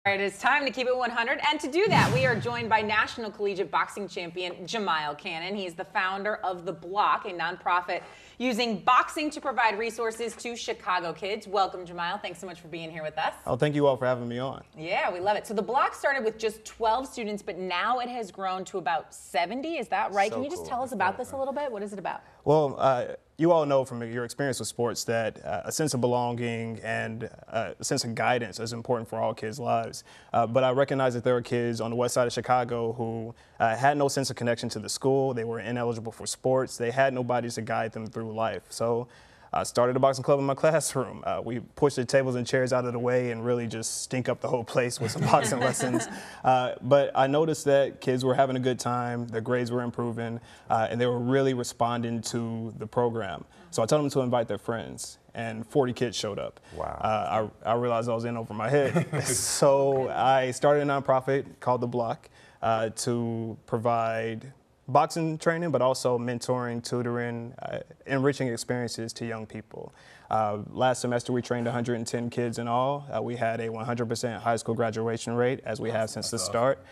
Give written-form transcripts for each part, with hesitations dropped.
All right, it's time to keep it 100, and to do that, we are joined by National Collegiate Boxing Champion Jamyle Cannon. He's the founder of the Bloc, a nonprofit using boxing to provide resources to Chicago kids. Welcome, Jamyle. Thanks so much for being here with us. Oh, thank you all for having me on. Yeah, we love it. So the Bloc started with just 12 students, but now it has grown to about 70. Is that right? Can you just tell us about this a little bit? What is it about? Well, you all know from your experience with sports that a sense of belonging and a sense of guidance is important for all kids' lives. But I recognize that there are kids on the west side of Chicago who had no sense of connection to the school. They were ineligible for sports. They had nobody to guide them through life. So I started a boxing club in my classroom. We pushed the tables and chairs out of the way and really just stink up the whole place with some boxing lessons. But I noticed that kids were having a good time, their grades were improving, and they were really responding to the program. So I told them to invite their friends, and 40 kids showed up. Wow. I realized I was in over my head. So I started a nonprofit called the Bloc to provide boxing training, but also mentoring, tutoring, enriching experiences to young people. Last semester, we trained 110 kids in all. We had a 100% high school graduation rate, as we have since the start.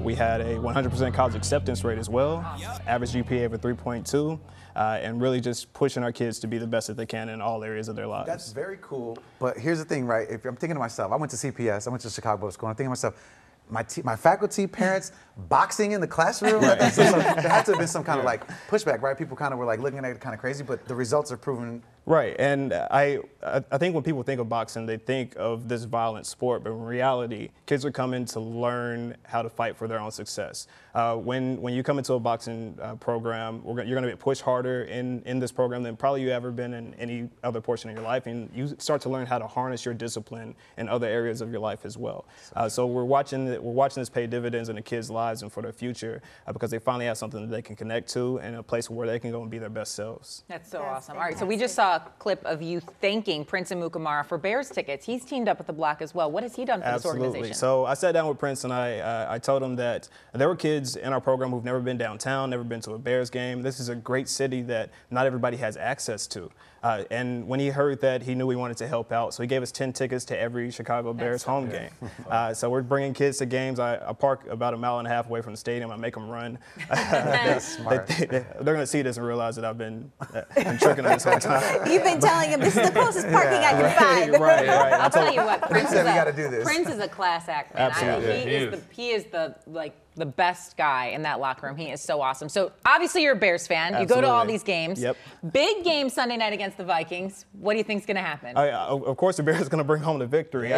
We had a 100% college acceptance rate as well, average GPA of a 3.2, and really just pushing our kids to be the best that they can in all areas of their lives. That's very cool. But here's the thing, right? If I'm thinking to myself, I went to CPS, I went to Chicago Public School, and I'm thinking to myself, my faculty, parents, boxing in the classroom. Right. So there had to have been some kind of like pushback, right? People kind of were like looking at it kind of crazy, but the results are proven. Right, and I think when people think of boxing, they think of this violent sport, but in reality, kids are coming to learn how to fight for their own success. When you come into a boxing program, you're going to get pushed harder in this program than probably you ever been in any other portion of your life, and you start to learn how to harness your discipline in other areas of your life as well. So we're watching this pay dividends in the kids' lives and for their future because they finally have something that they can connect to and a place where they can go and be their best selves. That's so awesome. All right, so we just saw a clip of you thanking Prince Amukamara for Bears tickets. He's teamed up with the Bloc as well. What has he done for this organization? So I sat down with Prince and I told him that there were kids in our program who've never been downtown, never been to a Bears game. This is a great city that not everybody has access to. And when he heard that, he knew we wanted to help out. So he gave us 10 tickets to every Chicago Bears home game. So we're bringing kids to games. I park about 1.5 miles away from the stadium. I make them run. That's smart. They're going to see this and realize that I've been tricking them this whole time. You've been telling him this is the closest parking I can find. Right. I'll tell you what, Prince is a class act, man. Absolutely. He is the best guy in that locker room. He is so awesome. So obviously you're a Bears fan. Absolutely. You go to all these games. Yep. Big game Sunday night against the Vikings. What do you think's going to happen? Of course, the Bears are going to bring home the victory.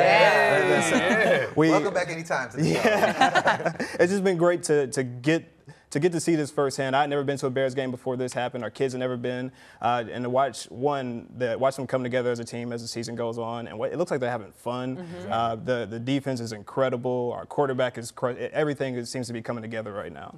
Welcome back anytime to the show. It's just been great to get to see this firsthand. I'd never been to a Bears game before this happened. Our kids had never been, and to watch them come together as a team as the season goes on, and it looks like they're having fun. The defense is incredible. Our quarterback is everything seems to be coming together right now.